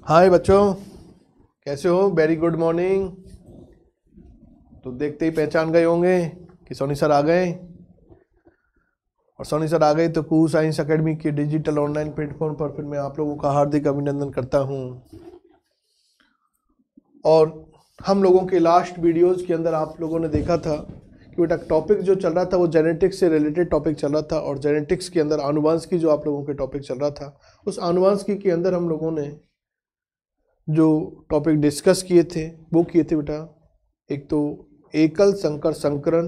हाय बच्चों, कैसे हो? Very good morning. तो देखते ही पहचान गए होंगे कि सोनी सर आ गए। और सोनी सर आ गए तो कू साइंस एकेडमी के डिजिटल ऑनलाइन प्लेटफॉर्म पर फिर मैं आप लोगों का हार्दिक अभिनंदन करता हूं। और हम लोगों के लास्ट वीडियोस के अंदर आप लोगों ने देखा था कि बेटा टॉपिक जो चल रहा था वो जेनेटिक्स से रिलेटेड टॉपिक चल रहा था। और जेनेटिक्स के अंदर आनुवंशिकी जो आप लोगों के टॉपिक चल रहा था, उस आनुवंशिकी के अंदर हम लोगों ने जो टॉपिक डिस्कस किए थे वो किए थे बेटा, एक तो एकल संकर संकरण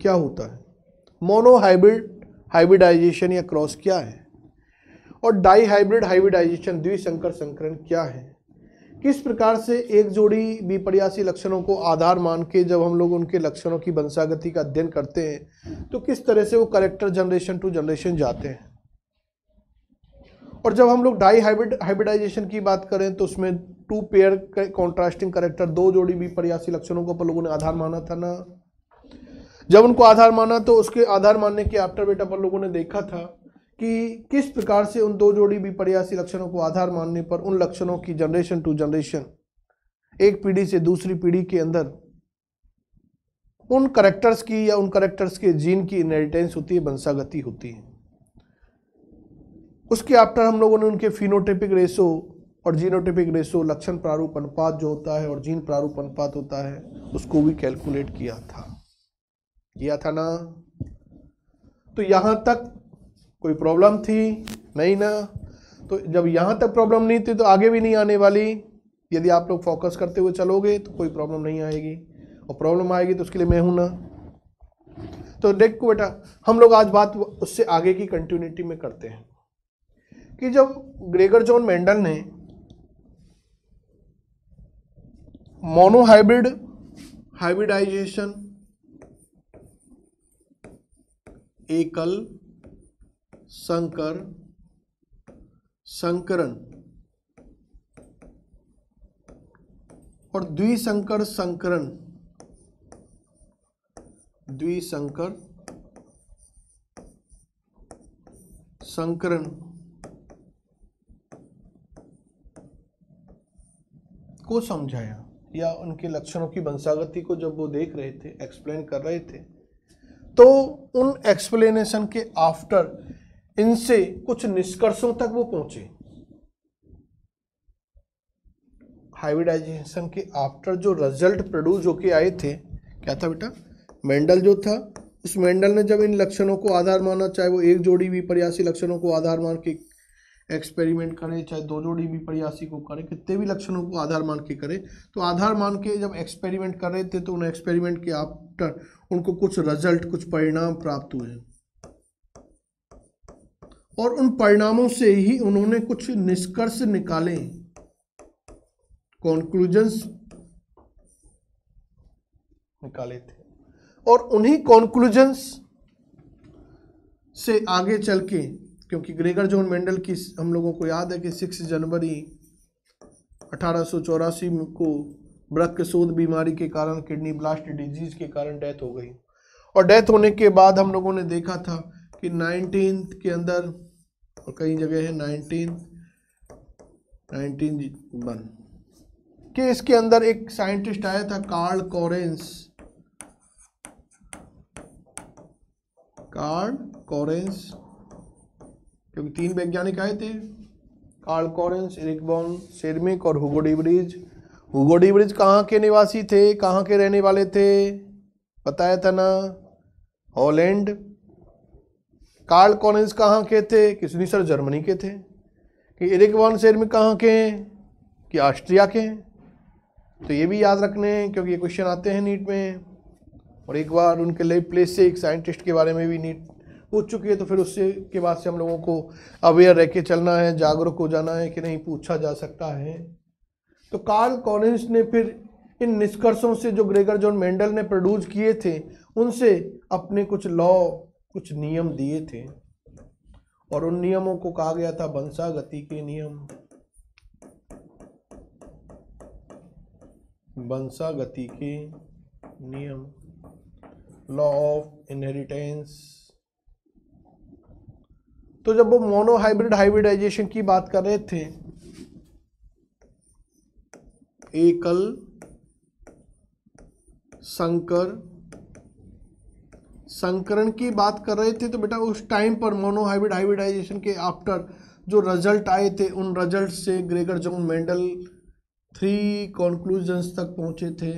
क्या होता है, मोनो हाइब्रिड हाइब्रिडाइजेशन या क्रॉस क्या है, और डाई हाइब्रिड हाइब्रिडाइजेशन द्विसंकर संकरण क्या है। किस प्रकार से एक जोड़ी विपर्यासी लक्षणों को आधार मान के जब हम लोग उनके लक्षणों की वंशागति का अध्ययन करते हैं तो किस तरह से वो करेक्टर जनरेशन टू जनरेशन जाते हैं। और जब हम लोग डाई हाइब्रिडाइजेशन की बात करें तो उसमें टू पेयर कॉन्ट्रास्टिंग करेक्टर, दो जोड़ी विपर्यासी लक्षणों को अपन लोगों ने आधार माना था ना। जब उनको आधार माना तो उसके आधार मानने के आफ्टर बेटा अपन लोगों ने देखा था कि किस प्रकार से उन दो जोड़ी विपर्यासी लक्षणों को आधार मानने पर उन लक्षणों की जनरेशन टू जनरेशन, एक पीढ़ी से दूसरी पीढ़ी के अंदर उन करेक्टर्स की या उन करेक्टर्स के जीन की इनहेरिटेंस होती है, वंशागति होती है। उसके आफ्टर हम लोगों ने उनके फिनोटाइपिक रेशो और जीनोटाइपिक रेशो, लक्षण प्रारूप अनुपात जो होता है और जीन प्रारूप अनुपात होता है, उसको भी कैलकुलेट किया था ना। तो यहां तक कोई प्रॉब्लम थी नहीं ना? तो जब यहां तक प्रॉब्लम नहीं थी तो आगे भी नहीं आने वाली। यदि आप लोग फोकस करते हुए चलोगे तो कोई प्रॉब्लम नहीं आएगी, और प्रॉब्लम आएगी तो उसके लिए मैं हूं ना। तो देखो बेटा, हम लोग आज बात उससे आगे की कंटिन्यूटी में करते हैं कि जब ग्रेगर जॉन मेंडल ने मोनोहाइब्रिड हाइब्रिडाइजेशन, एकल संकर संकरण और द्विसंकर संकरण, द्विसंकर संकरण को समझाया, या उनके लक्षणों की वंशागति को जब वो देख रहे थे, एक्सप्लेन कर रहे थे, तो उन एक्सप्लेनेशन के आफ्टर इनसे कुछ निष्कर्षों तक वो पहुंचे। हाइब्रिडाइजेशन के आफ्टर जो रिजल्ट प्रोड्यूस होके आए थे, क्या था बेटा? मेंडल जो था, उस मेंडल ने जब इन लक्षणों को आधार माना, चाहे वो एक जोड़ी विपर्यासी लक्षणों को आधार मान के एक्सपेरिमेंट करें, चाहे दो जोड़ी विपर्यासी को करें, कितने भी लक्षणों को आधार मान के करें, तो आधार मान के जब एक्सपेरिमेंट कर रहे थे तो उन एक्सपेरिमेंट के आफ्टर उनको कुछ रिजल्ट, कुछ परिणाम प्राप्त हुए, और उन परिणामों से ही उन्होंने कुछ निष्कर्ष निकाले, कॉन्क्लूजन्स निकाले थे। और उन्हीं कॉन्क्लूजन्स से आगे चल के, क्योंकि ग्रेगर जॉन मेंडल की हम लोगों को याद है कि 6 जनवरी 1884 को वृक्कशोथ बीमारी के कारण, किडनी ब्लास्ट डिजीज के कारण डेथ हो गई। और डेथ होने के बाद हम लोगों ने देखा था कि 19 के अंदर, और कई जगह है 1901 के, इसके अंदर एक साइंटिस्ट आया था कार्ल कोरेंस, क्योंकि 3 वैज्ञानिक आए थे, कार्ल कोरेंस, एरिक वॉन शेरमिक और हुगो डी वृज। हुगो डी वृज कहाँ के निवासी थे, कहाँ के रहने वाले थे? बताया था ना, हॉलैंड। कार्ल कोरेंस कहाँ के थे? किसनी सर, जर्मनी के थे। कि एरिक वॉन शेरमिक कहाँ के हैं? कि ऑस्ट्रिया के हैं। तो ये भी याद रखने हैं क्योंकि ये क्वेश्चन आते हैं नीट में। और एक बार उनके लाइव प्लेस से एक साइंटिस्ट के बारे में भी नीट पूछ चुकी है, तो फिर उससे के बाद से हम लोगों को अवेयर रह के चलना है, जागरूक हो जाना है कि नहीं पूछा जा सकता है। तो कार्ल कोरेंस ने फिर इन निष्कर्षों से जो ग्रेगर जॉन मेंडल ने प्रोड्यूस किए थे, उनसे अपने कुछ लॉ, कुछ नियम दिए थे, और उन नियमों को कहा गया था वंशागति के नियम। वंशागति के नियम, लॉ ऑफ इनहेरिटेंस। तो जब वो मोनो हाइब्रिड हाइब्रिडाइजेशन की बात कर रहे थे एकल संकर संकरण की बात कर रहे थे। तो बेटा उस टाइम पर मोनोहाइब्रिड हाइब्रिडाइजेशन के आफ्टर जो रिजल्ट आए थे, उन रिजल्ट से ग्रेगर जॉन मेंडल 3 कंक्लूजन्स तक पहुंचे थे।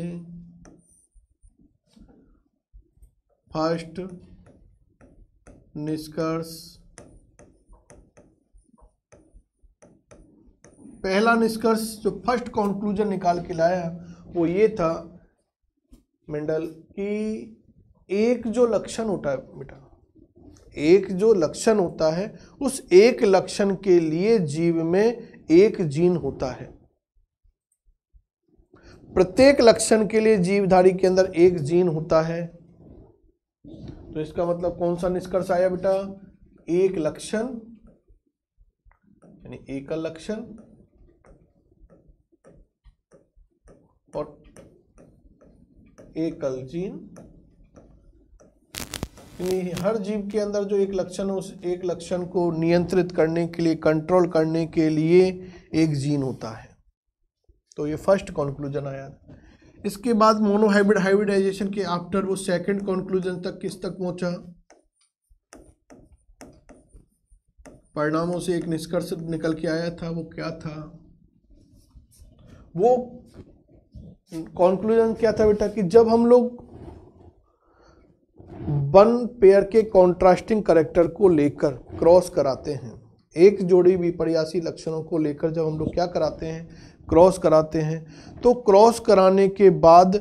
फर्स्ट निष्कर्ष, पहला निष्कर्ष जो फर्स्ट कंक्लूजन निकाल के लाया वो ये था मेंडल कि एक जो लक्षण होता है बेटा, एक जो लक्षण होता है उस एक लक्षण के लिए जीव में एक जीन होता है। प्रत्येक लक्षण के लिए जीवधारी के अंदर एक जीन होता है। तो इसका मतलब कौन सा निष्कर्ष आया बेटा? एक लक्षण यानी एकल लक्षण और एकल जीन, यानी हर जीव के अंदर जो एक लक्षण है उस एक लक्षण को नियंत्रित करने के लिए, कंट्रोल करने के लिए एक जीन होता है। तो ये फर्स्ट कंक्लूजन आया। इसके बाद मोनोहाइब्रिड हाइब्रिडाइजेशन के आफ्टर वो सेकंड कंक्लूजन तक किस तक पहुंचा? परिणामों से एक निष्कर्ष निकल के आया था, वो क्या था? वो कंक्लूजन क्या था बेटा कि जब हम लोग वन पेयर के कॉन्ट्रास्टिंग कैरेक्टर को लेकर क्रॉस कराते हैं, एक जोड़ी विपर्यासी लक्षणों को लेकर जब हम लोग क्या कराते हैं, क्रॉस कराते हैं, तो क्रॉस कराने के बाद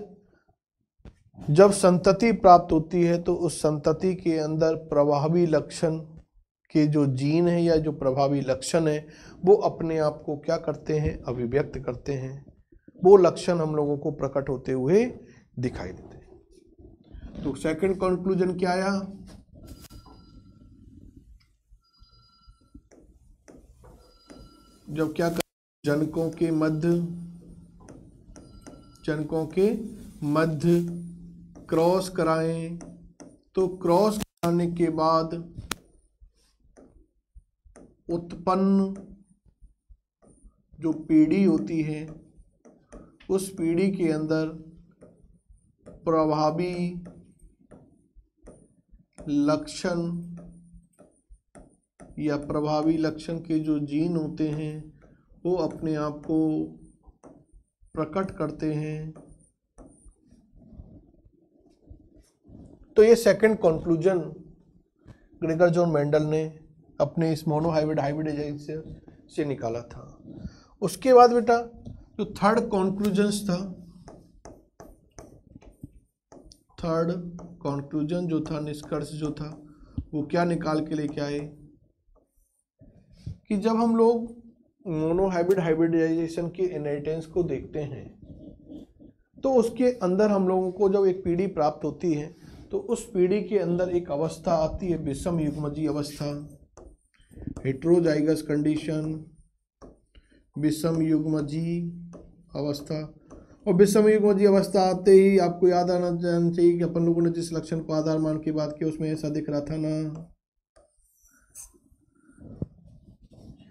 जब संतति प्राप्त होती है तो उस संतति के अंदर प्रभावी लक्षण के जो जीन है या जो प्रभावी लक्षण है वो अपने आप को क्या करते हैं, अभिव्यक्त करते हैं। वो लक्षण हम लोगों को प्रकट होते हुए दिखाई देते हैं। तो सेकंड कंक्लूजन क्या आया? जब क्या जनकों के मध्य क्रॉस कराएं तो क्रॉस कराने के बाद उत्पन्न जो पीढ़ी होती है उस पीढ़ी के अंदर प्रभावी लक्षण या प्रभावी लक्षण के जो जीन होते हैं वो अपने आप को प्रकट करते हैं। तो ये second conclusion Gregor John Mendel ने अपने इस मोनोहाइब्रिड हाइब्रिडाइजेशन से निकाला था। उसके बाद बेटा जो थर्ड कंक्लूजन था, थर्ड कंक्लूजन जो था, निष्कर्ष जो था, वो क्या निकाल के लेके आए कि जब हम लोग मोनोहाइब्रिड हाइब्रिडाइजेशन के इनहेरिटेंस को देखते हैं तो उसके अंदर हम लोगों को जब एक पीढ़ी प्राप्त होती है तो उस पीढ़ी के अंदर एक अवस्था आती है विषम युग्मजीय अवस्था, हेट्रोजाइगस कंडीशन, विषम युग्मजीय अवस्था। और विषम युग्मजीय अवस्था आते ही आपको याद आना चाहिए कि अपन लोगों ने जिस लक्षण को आधार मान के बात की उसमें ऐसा दिख रहा था ना।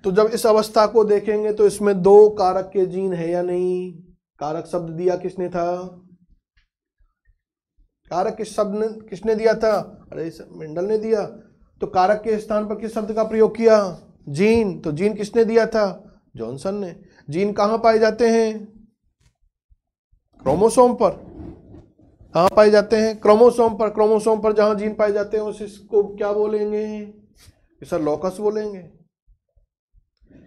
तो जब इस अवस्था को देखेंगे तो इसमें दो कारक के जीन है या नहीं? कारक शब्द दिया किसने था? कारक किस शब्द ने किसने दिया था? अरे मेंडल ने दिया। तो कारक के स्थान पर किस शब्द का प्रयोग किया? जीन। तो जीन किसने दिया था? जॉनसन ने। जीन कहां पाए जाते हैं? क्रोमोसोम पर। कहां पाए जाते हैं? क्रोमोसोम पर। क्रोमोसोम पर जहां जीन पाए जाते हैं उसको क्या बोलेंगे? सर लोकस बोलेंगे।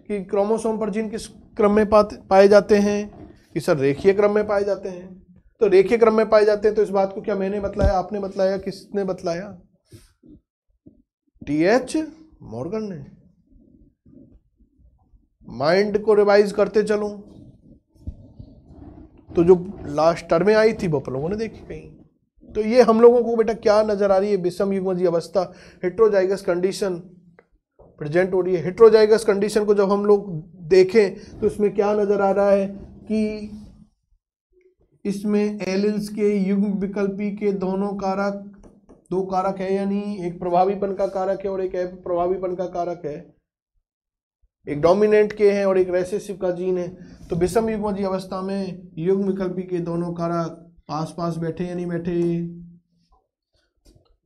कि क्रोमोसोम पर जीन किस क्रम में पाए जाते हैं? कि सर रेखीय क्रम में पाए जाते हैं। तो रेखीय क्रम में पाए जाते हैं तो इस बात को क्या मैंने बतलाया, आपने बतलाया, किसने बतलाया? टी.एच. मॉर्गन ने। माइंड को रिवाइज करते चलो तो जो लास्ट टर्म में आई थी वो अपन लोगों ने देखी कहीं। तो ये हम लोगों को बेटा क्या नजर आ रही है? विषम युग्मजीय अवस्था, हेट्रोजाइगस कंडीशन प्रेजेंट हो रही है। हेट्रोजाइगस कंडीशन को जब हम लोग देखें तो इसमें क्या नजर आ रहा है कि इसमें एलिल्स के युग्म विकल्पी के दोनों कारक, दो कारक है या नहीं? एक प्रभावीपन का कारक है और एक अप्रभावीपन का कारक है। एक डोमिनेंट के हैं और एक रेसेसिव का जीन है। तो विषम युग्मजीय अवस्था में युग्म विकल्पी के दोनों कारक पास पास बैठे या नहीं बैठे,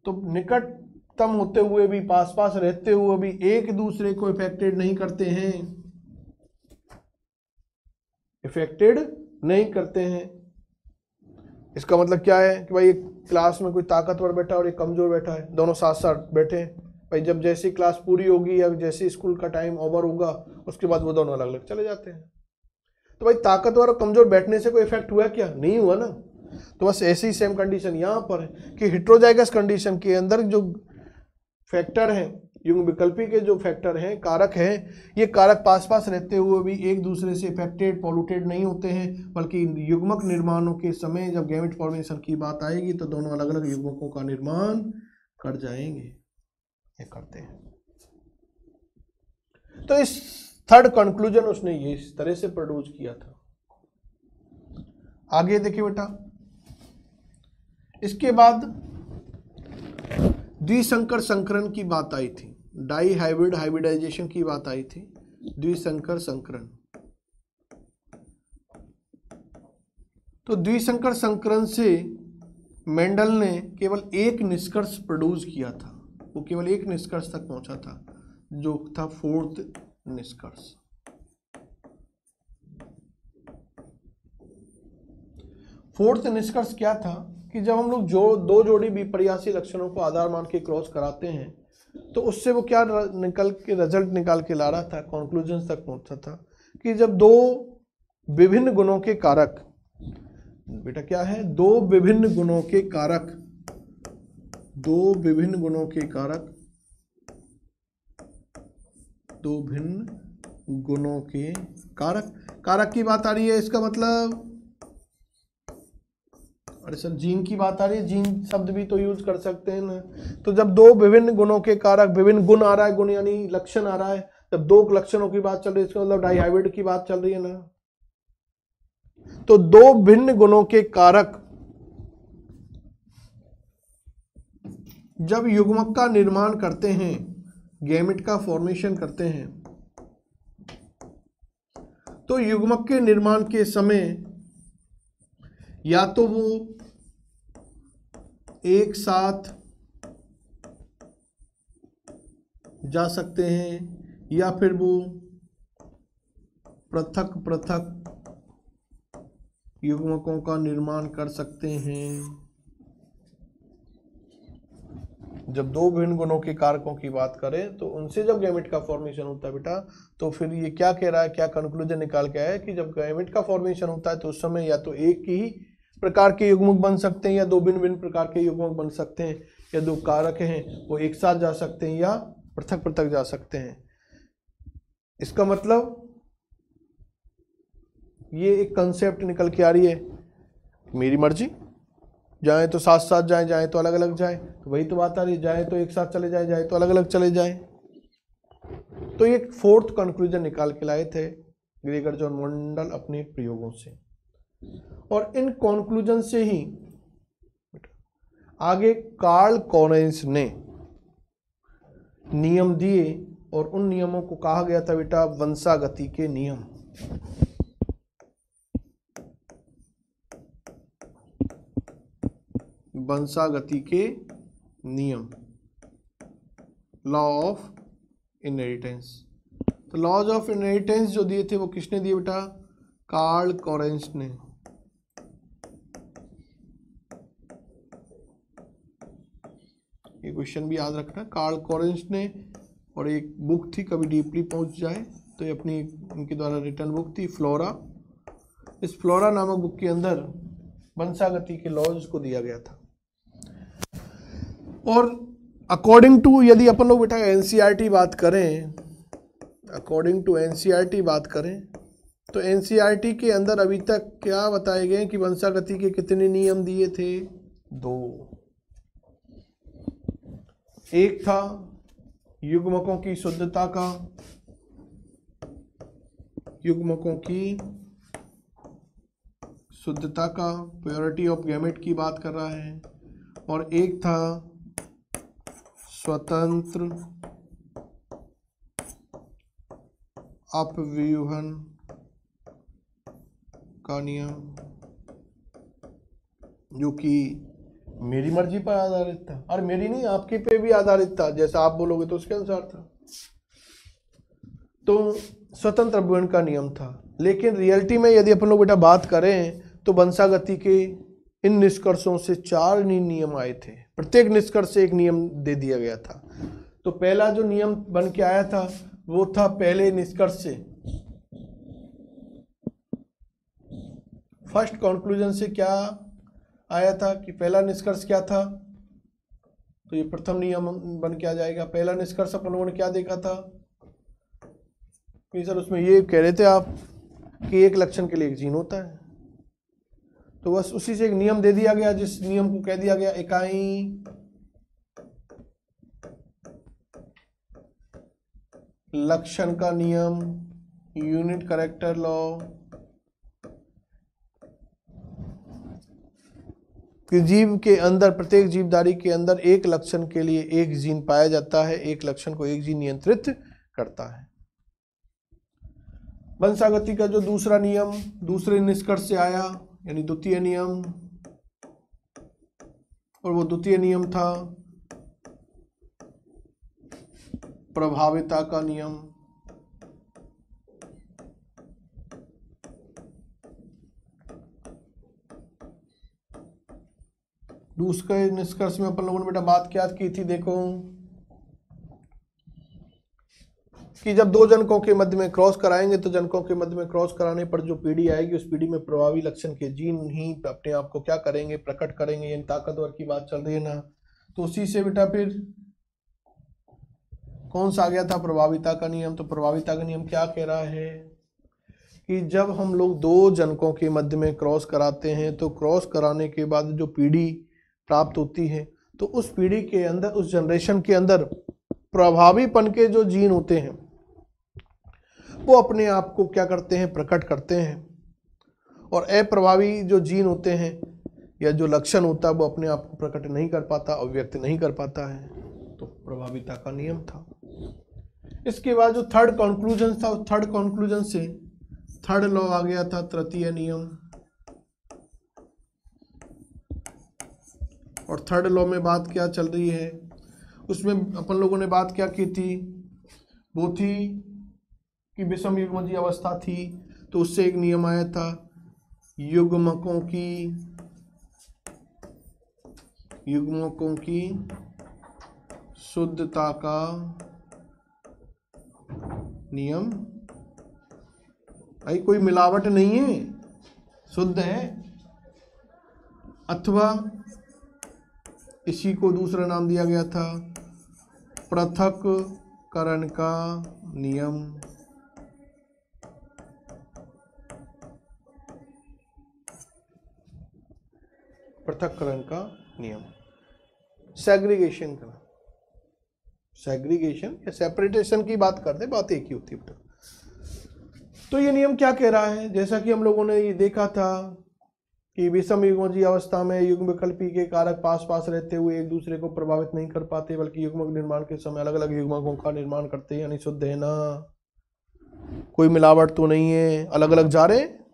तो निकटतम होते हुए भी, पास पास रहते हुए भी एक दूसरे को इफेक्टेड नहीं करते हैं, इफेक्टेड नहीं करते हैं। इसका मतलब क्या है कि भाई एक क्लास में कोई ताकतवर बैठा और एक कमजोर बैठा है, दोनों साथ साथ बैठे हैं। भाई जब जैसी क्लास पूरी होगी या जैसे स्कूल का टाइम ओवर होगा उसके बाद वो दोनों अलग अलग चले जाते हैं। तो भाई ताकतवर और कमजोर बैठने से कोई इफेक्ट हुआ क्या? नहीं हुआ ना। तो बस ऐसी सेम कंडीशन यहाँ पर है कि हेटेरोजाइगस कंडीशन के अंदर जो फैक्टर हैं, युग्म विकल्पी के जो फैक्टर हैं, कारक हैं, ये कारक पास पास रहते हुए भी एक दूसरे से इफेक्टेड पॉल्यूटेड नहीं होते हैं, बल्कि युग्मक निर्माणों के समय जब गैमेट फॉर्मेशन की बात आएगी तो दोनों अलग अलग युग्मकों का निर्माण कर जाएंगे, ये करते हैं। तो इस थर्ड कंक्लूजन उसने ये इस तरह से प्रोड्यूस किया था। आगे देखिए बेटा, इसके बाद द्विसंकर संकरण की बात आई थी, डाई हाइब्रिड हाइब्रिडाइजेशन की बात आई थी, द्विसंकर संकरण। तो द्विसंकर संकरण से मेंडल ने केवल एक निष्कर्ष प्रोड्यूस किया था, वो केवल एक निष्कर्ष तक पहुंचा था, जो था फोर्थ निष्कर्ष। फोर्थ निष्कर्ष क्या था कि जब हम लोग दो जोड़ी विपर्यासी लक्षणों को आधार मान के क्रॉस कराते हैं तो उससे वो क्या रिजल्ट निकाल के ला रहा था, कंक्लूजन तक पहुंचा था कि जब दो विभिन्न गुणों के कारक, बेटा क्या है, दो विभिन्न गुणों के कारक, दो विभिन्न गुणों के कारक, दो भिन्न गुणों के कारक, कारक की बात आ रही है, इसका मतलब अरे सर जीन की बात आ रही है, जीन शब्द भी तो यूज कर सकते हैं ना। तो जब दो विभिन्न गुणों के कारक, विभिन्न गुण आ रहा है, गुण यानी लक्षण आ रहा है, जब दो लक्षणों की बात चल रही है इसका मतलब डाइहाइब्रिड की बात चल रही है ना। तो दो भिन्न गुणों के कारक जब युग्मक का निर्माण करते हैं, गैमेट का फॉर्मेशन करते हैं, तो युग्मक के निर्माण के समय या तो वो एक साथ जा सकते हैं या फिर वो पृथक पृथक युग्मकों का निर्माण कर सकते हैं। जब दो भिन्न गुणों के कारकों की बात करें तो उनसे जब गैमेट का फॉर्मेशन होता है बेटा, तो फिर ये क्या कह रहा है, क्या कंक्लूजन निकाल के आया है कि जब गैमेट का फॉर्मेशन होता है तो उस समय या तो एक ही प्रकार के युग्मक बन सकते हैं या दो भिन्न भिन्न प्रकार के युग्मक बन सकते हैं, या दो कारक हैं वो एक साथ जा सकते हैं या पृथक पृथक जा सकते हैं। इसका मतलब ये एक कंसेप्ट निकल के आ रही है, मेरी मर्जी, जाए तो साथ साथ जाए, जाए तो अलग अलग जाए, तो वही तो बात आ रही है, जाए तो एक साथ चले जाए, जाए तो अलग अलग चले जाए। तो ये फोर्थ कंक्लूजन निकाल के लाए थे ग्रेगर जॉन मेंडल अपने प्रयोगों से, और इन कंक्लूजन से ही आगे कार्ल कोरेंस ने नियम दिए, और उन नियमों को कहा गया था बेटा वंशागति के नियम। वंशागति के नियम, लॉ ऑफ इनहेरिटेंस। तो लॉज ऑफ इनहेरिटेंस जो दिए थे वो किसने दिए बेटा? कार्ल कोरेंस ने। ये क्वेश्चन भी याद रखना, कार्ल कोरेंस ने, और एक बुक थी कभी डीपली पहुंच जाए तो ये अपनी उनके द्वारा रिटर्न बुक थी फ्लोरा। इस फ्लोरा नामक बुक के अंदर वंशागति के लॉज को दिया गया था। और अकॉर्डिंग टू, यदि अपन लोग बेटा एनसीईआरटी बात करें, अकॉर्डिंग टू एनसीईआरटी बात करें तो एनसीईआरटी के अंदर अभी तक क्या बताए गए कि वंशागति के कितने नियम दिए थे? 2। एक था युग्मकों की शुद्धता का, युग्मकों की शुद्धता का, प्योरिटी ऑफ गैमेट की बात कर रहा है, और एक था स्वतंत्र अपव्यूहन का नियम, जो कि मेरी मर्जी पर आधारित था, और मेरी नहीं आपके पे भी आधारित था, जैसा आप बोलोगे तो उसके अनुसार था। तो स्वतंत्र अपव्यूहन का नियम था। लेकिन रियलिटी में यदि अपन लोग बेटा बात करें तो वंशागति के इन निष्कर्षों से 4 नियम आए थे, प्रत्येक निष्कर्ष से एक नियम दे दिया गया था। तो पहला जो नियम बन के आया था वो था पहले निष्कर्ष से, फर्स्ट कंक्लूजन से क्या आया था कि पहला निष्कर्ष क्या था, तो ये प्रथम नियम बन के आ जाएगा। पहला निष्कर्ष अपन लोगों ने क्या देखा था कि सर उसमें ये कह रहे थे आप कि एक लक्षण के लिए एक जीन होता है, तो बस उसी से एक नियम दे दिया गया, जिस नियम को कह दिया गया इकाई लक्षण का नियम, यूनिट कैरेक्टर लॉ, कि जीव के अंदर, प्रत्येक जीवधारी के अंदर एक लक्षण के लिए एक जीन पाया जाता है, एक लक्षण को एक जीन नियंत्रित करता है। वंशागति का जो दूसरा नियम दूसरे निष्कर्ष से आया, यानी द्वितीय नियम, और वो द्वितीय नियम था प्रभाविता का नियम। दूसरे निष्कर्ष में अपन लोगों ने बेटा बात क्या की थी, देखो कि जब दो जनकों के मध्य में क्रॉस कराएंगे तो जनकों के मध्य में क्रॉस कराने पर जो पीढ़ी आएगी उस पीढ़ी में प्रभावी लक्षण के जीन ही अपने आप को क्या करेंगे, प्रकट करेंगे, यानी ताकतवर की बात चल रही है ना। तो उसी से बेटा फिर कौन सा आ गया था, प्रभाविता का नियम। तो प्रभाविता का नियम क्या कह रहा है कि जब हम लोग दो जनकों के मध्य में क्रॉस कराते हैं तो क्रॉस कराने के बाद जो पीढ़ी प्राप्त होती है तो उस पीढ़ी के अंदर, उस जनरेशन के अंदर प्रभावीपन के जो जीन होते हैं वो अपने आप को क्या करते हैं, प्रकट करते हैं, और अप्रभावी जो जीन होते हैं या जो लक्षण होता है वो अपने आप को प्रकट नहीं कर पाता, अभिव्यक्त नहीं कर पाता है। तो प्रभाविता का नियम था। इसके बाद जो थर्ड कंक्लूजन था, उस थर्ड कंक्लूजन से थर्ड लॉ आ गया था, तृतीय नियम। और थर्ड लॉ में बात क्या चल रही है, उसमें अपन लोगों ने बात क्या की थी, वो थी कि विषम युग्मजीय अवस्था थी, तो उससे एक नियम आया था युग्मकों की शुद्धता का नियम। भाई कोई मिलावट नहीं है, शुद्ध है। अथवा इसी को दूसरा नाम दिया गया था पृथक्करण का नियम। पृथक्करण का नियम, सेग्रीगेशन का, सेग्रीगेशन या सेपरेटेशन की बात करते, बात एक ही होती है। तो ये नियम क्या कह रहा है, जैसा कि हम लोगों ने ये देखा था कि विषम युग्मजीय अवस्था में युग्म विकल्पी के कारक पास पास रहते हुए एक दूसरे को प्रभावित नहीं कर पाते, बल्कि युग्मक निर्माण के समय अलग अलग युग्मकों का निर्माण करते हैं, यानी शुद्ध है ना, कोई मिलावट तो नहीं है, अलग अलग जा रहे हैं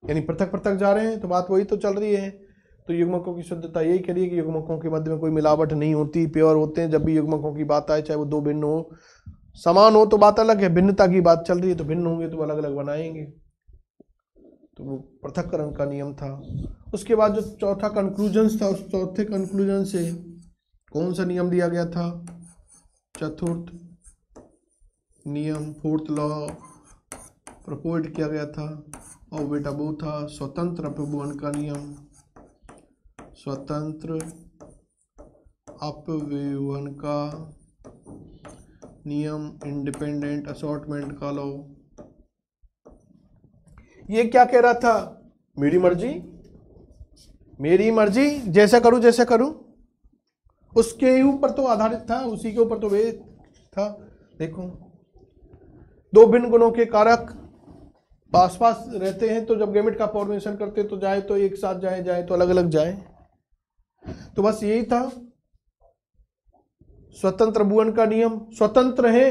यानी पृथक पृथक जा रहे हैं, तो बात वही तो चल रही है। तो युग्मकों की शुद्धता यही करिए कि युग्मकों के मध्य में कोई मिलावट नहीं होती, प्योर होते हैं। जब भी युग्मकों की बात आए, चाहे वो दो भिन्न हो, समान हो तो बात अलग है, भिन्नता की बात चल रही है तो भिन्न होंगे तो अलग अलग बनाएंगे, तो वो पृथक्करण का नियम था। उसके बाद जो चौथा कंक्लूजन था, उस चौथे कंक्लूजन से कौन सा नियम दिया गया था, चतुर्थ नियम, फोर्थ लॉ प्रपोज किया गया था, और बेटा वो था स्वतंत्र अपव्यूहन का नियम, स्वतंत्र अपव्यूहन का नियम, इंडिपेंडेंट असॉर्टमेंट का लॉ। ये क्या कह रहा था, मेरी मर्जी, जैसा करूं, उसके ऊपर तो आधारित था, उसी के ऊपर तो वे था। देखो दो भिन्न गुणों के कारक पास पास रहते हैं, तो जब गैमेट का फॉर्मेशन करते तो जाए तो एक साथ जाए तो अलग अलग जाए। तो बस यही था स्वतंत्र अपव्यूहन का नियम। स्वतंत्र है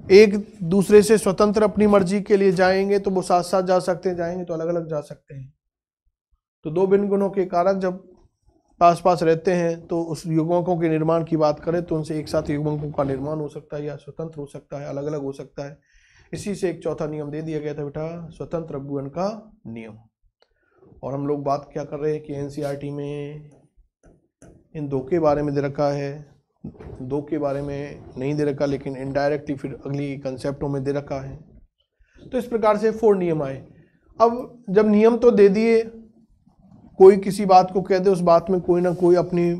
एक दूसरे से स्वतंत्र अपनी मर्जी के लिए जाएंगे तो वो साथ साथ जा सकते हैं, जाएंगे तो अलग अलग जा सकते हैं। तो दो भिन्न गुणों के कारक जब पास पास रहते हैं तो उस युग्मकों के निर्माण की बात करें तो उनसे एक साथ युग्मकों का निर्माण हो सकता है या स्वतंत्र हो सकता है, अलग अलग हो सकता है। इसी से एक चौथा नियम दे दिया गया था बेटा, स्वतंत्र अपगुणन का नियम। और हम लोग बात क्या कर रहे हैं कि एनसीईआरटी में इन दो के बारे में दे रखा है, दो के बारे में नहीं दे रखा, लेकिन इनडायरेक्टली फिर अगली कंसेप्टों में दे रखा है। तो इस प्रकार से 4 नियम आए। अब जब नियम तो दे दिए, कोई किसी बात को कह दे, उस बात में कोई ना कोई अपनी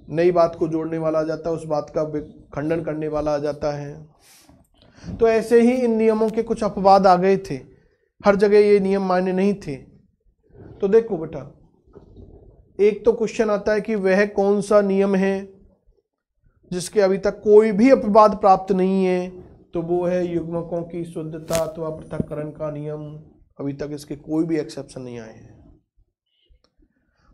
नई बात को जोड़ने वाला आ जाता है, उस बात का खंडन करने वाला आ जाता है। तो ऐसे ही इन नियमों के कुछ अपवाद आ गए थे, हर जगह ये नियम मान्य नहीं थे। तो देखो बेटा, एक तो क्वेश्चन आता है कि वह कौन सा नियम है जिसके अभी तक कोई भी अपवाद प्राप्त नहीं है, तो वो है युग्मकों की शुद्धता अथवा पृथक्करण का नियम। अभी तक इसके कोई भी एक्सेप्शन नहीं आए हैं।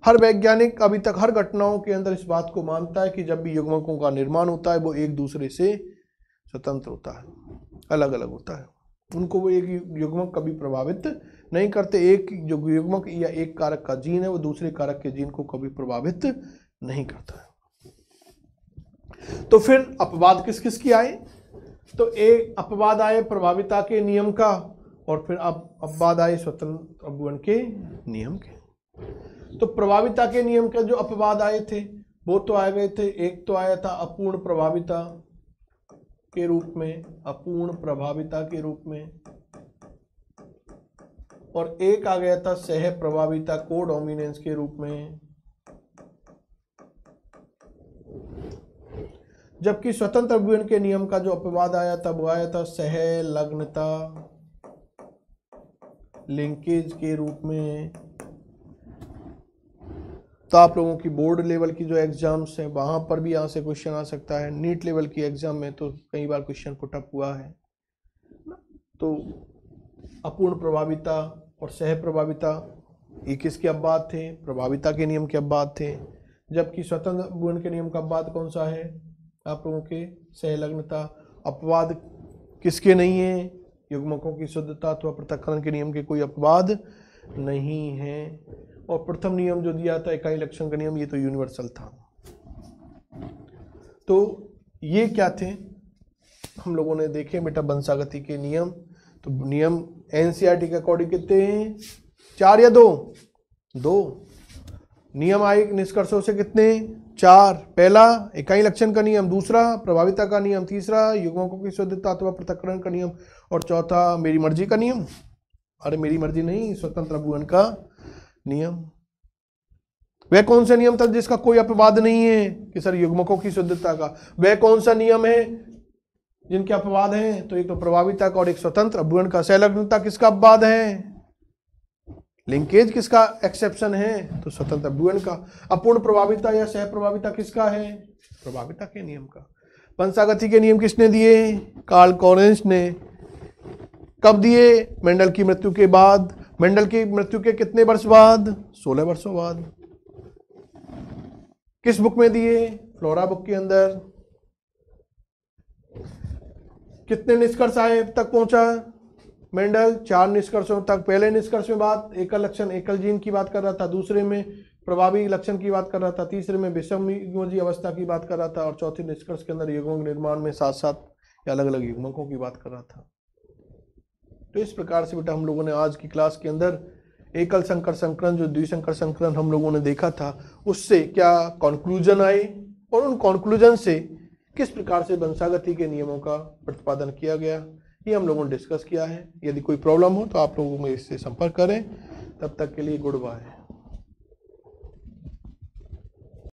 हर वैज्ञानिक अभी तक हर घटनाओं के अंदर इस बात को मानता है कि जब भी युग्मकों का निर्माण होता है वो एक दूसरे से स्वतंत्र होता है, अलग अलग होता है, उनको वो एक युग्मक कभी प्रभावित नहीं करते। एक जो युग्मक या एक कारक का जीन है वो दूसरे कारक के जीन को कभी प्रभावित नहीं करता है। तो फिर अपवाद किस किस की आए? तो एक अपवाद आए प्रभाविता के नियम का, और फिर अपवाद आए स्वतंत्र अपगुणन के नियम के। तो प्रभाविता के नियम के जो अपवाद आए थे वो तो आ गए थे। एक तो आया था अपूर्ण प्रभाविता के रूप में, अपूर्ण प्रभाविता के रूप में, और एक आ गया था सह प्रभाविता कोडोमिनेंस के रूप में। जबकि स्वतंत्र अपगुणन के नियम का जो अपवाद आया था वो आया था सहलग्नता लिंकेज के रूप में। तो आप लोगों की बोर्ड लेवल की जो एग्जाम्स हैं वहां पर भी यहाँ से क्वेश्चन आ सकता है। नीट लेवल की एग्जाम में तो कई बार क्वेश्चन पुटअप हुआ है। तो अपूर्ण प्रभाविता और सह प्रभाविता ये किसके अपवाद थे? प्रभाविता के नियम के अपवाद थे। जबकि स्वतंत्र अपगुणन के नियम का अपवाद कौन सा है? आप लोगों के सहलग्नता। अपवाद किसके नहीं है? युग्मकों की शुद्धता अथवा पृथक्करण के नियम के कोई अपवाद नहीं है। और प्रथम नियम जो दिया था इकाई लक्षण का नियम, ये तो यूनिवर्सल था। तो ये क्या थे हम लोगों ने देखे बेटा, वंशागति के नियम। तो नियम एनसीईआरटी के अकॉर्डिंग कितने हैं? 4 या 2? 2 नियम आए निष्कर्षों से कितने? 4। पहला इकाई लक्षण का नियम, दूसरा प्रभाविता का नियम, तीसरा युग्मकों की शुद्धता अथवा पृथक्करण का नियम, और चौथा मेरी मर्जी का नियम। अरे मेरी मर्जी नहीं, स्वतंत्र अपगुणन का नियम। वह कौन सा नियम था जिसका कोई अपवाद नहीं है कि सर युग्मकों की शुद्धता का? वह कौन सा नियम है जिनके अपवाद हैं? तो एक तो प्रभाविता का और एक स्वतंत्र अपगुणन का। सहलग्नता किसका अपवाद है? लिंकेज किसका एक्सेप्शन है? तो स्वतंत्र अपगुणन का। अपूर्ण प्रभाविता या सह प्रभाविता किसका है? प्रभाविता के नियम का। वंशागति के नियम किसने दिए? कार्ल कॉरेंस ने। कब दिए? मेंडल की मृत्यु के बाद। मेंडल की मृत्यु के कितने वर्ष बाद? 16 वर्षों बाद। किस बुक में दिए? फ्लोरा बुक के अंदर। कितने निष्कर्ष आए तक पहुंचा मेंडल? 4 निष्कर्षों तक। पहले निष्कर्ष में बात एकल लक्षण एकल जीन की बात कर रहा था, दूसरे में प्रभावी लक्षण की बात कर रहा था, तीसरे में विषम युग्मजीय अवस्था की बात कर रहा था, और चौथे निष्कर्ष के अंदर युग्मक निर्माण में साथ साथ या अलग अलग युग्मकों की बात कर रहा था। तो इस प्रकार से बेटा हम लोगों ने आज की क्लास के अंदर एकल संकर संकरण जो द्विसंकर संकरण हम लोगों ने देखा था, उससे क्या कंक्लूजन आए और उन कंक्लूजन से किस प्रकार से वंशागति के नियमों का प्रतिपादन किया गया, ये हम लोगों ने डिस्कस किया है। यदि कोई प्रॉब्लम हो तो आप लोगों में इससे संपर्क करें। तब तक के लिए गुड बाय।